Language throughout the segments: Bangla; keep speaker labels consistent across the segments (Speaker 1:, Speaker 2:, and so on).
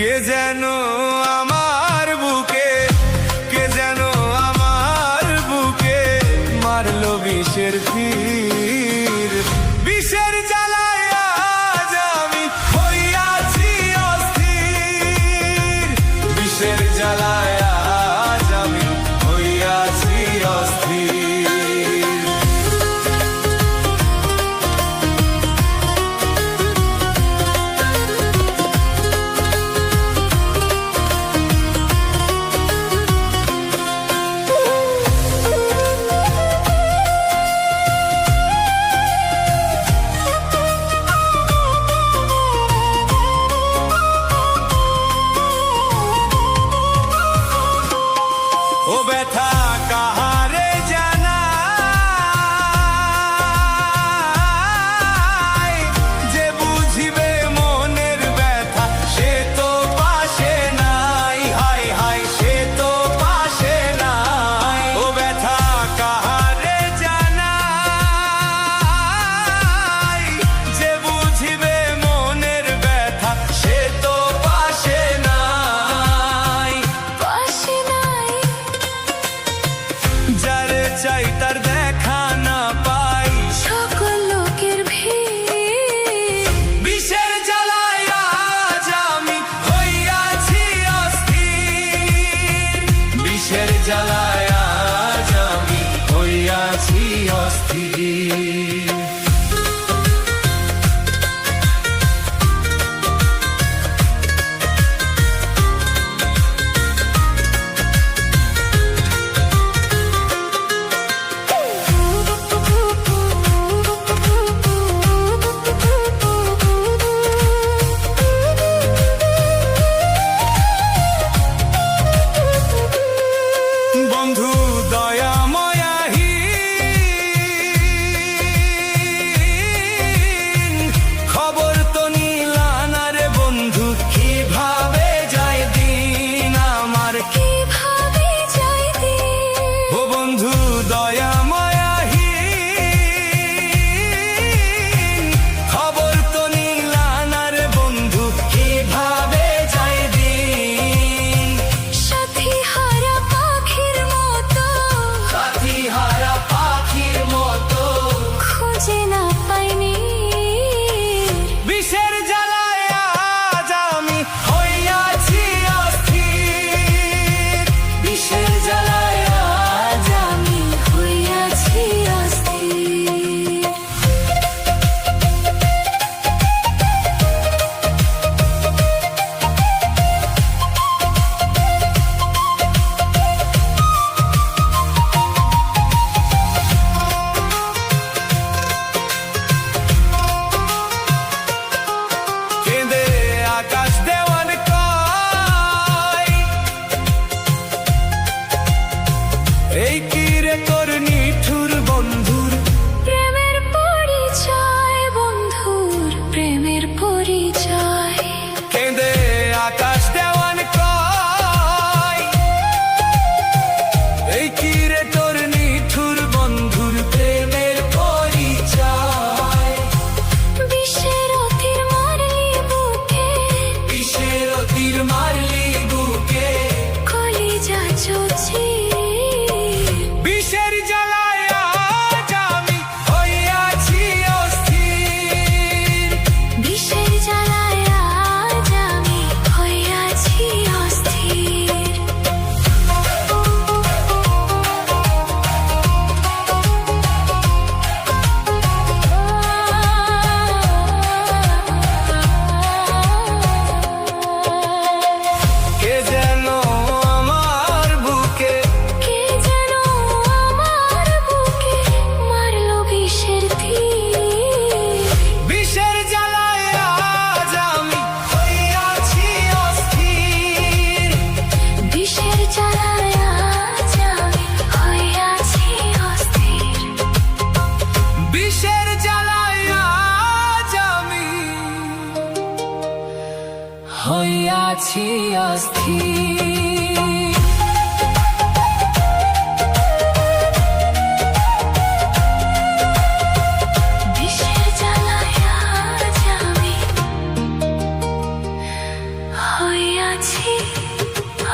Speaker 1: কে যেন আমার বুকে, কে যেন আমার বুকে মারলো বিষের তীর। বিষের জ্বালায় আজ আমি হইয়াছি অস্থির, বিষের জ্বালায় আজ আমি হইয়াছি অস্থির। ও ব্যথা কাহারে জানাই, যে বুঝিবে মনের ব্যথা সে তো পাশে নাই। হায় হায় সে তো পাশে নাই। ও ব্যথা কাহারে জানাই, যে বুঝিবে মনের ব্যথা সে তো পাশে নাই।
Speaker 2: পাশে নাই,
Speaker 1: যারে চাই তার দেখা না পাই,
Speaker 2: সকল লোকের ভিড়।
Speaker 1: বিষের জ্বালায় আজ আমি হইয়াছি অস্থির, বিষের জ্বালায় আজ আমি হইয়াছি অস্থির। বন্ধু দয়াময়াহীন, খবর তো নিলা না রে বন্ধু, কিভাবে যায় দিন আমার,
Speaker 2: কিভাবে যাই দিন।
Speaker 1: ও বন্ধু দয়াময়াহীন, খবর তো নিলা না রে বন্ধু, কিভাবে যায় দিন।
Speaker 2: সাথী হারা পাখির মতো,
Speaker 1: সাথী হারা পাখির মতো
Speaker 2: খুঁজে না পাইনি।
Speaker 1: বিষের জ্বালায় আজ আমি হইয়াছি অস্থির, বিষের জ্বালায় আজ
Speaker 2: আমি হইয়াছি অস্থির।
Speaker 1: কেঁদে আকাশ দেওয়ান কয়, এই কি রে তোর নিঠুর বন্ধুর,
Speaker 2: প্রেমের পরিচয় বন্ধুর, প্রেমের পরিচয়।
Speaker 1: কেঁদে আকাশ দেওয়ান কয়, এই কি রে তোর নিঠুর বন্ধুর প্রেমের পরিচয়।
Speaker 2: বিষের তীর মারলি বুকে,
Speaker 1: বিষের তীর মারলি বুকে,
Speaker 2: কলিজা চৌচির।
Speaker 1: বিষের জ্বালায় আজ আমি হইয়াছি অস্থির,
Speaker 2: বিষের জ্বালায় আজ আমি হইয়াছি অস্থির।
Speaker 1: কে যেন আমার বুকে,
Speaker 2: কে যেন আমার বুকে মারলো বিষের তীর।
Speaker 1: বিষের জ্বালায় আজ আমি হইয়াছি অস্থির,
Speaker 2: বিষের জ্বালায় আজ আমি হইয়াছি অস্থির।
Speaker 1: বিষের জ্বালায় আজ আমি হইয়াছি অস্থির।
Speaker 2: বিষের জ্বালায় আজ আমি হইয়াছি আছি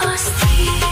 Speaker 2: অস্থির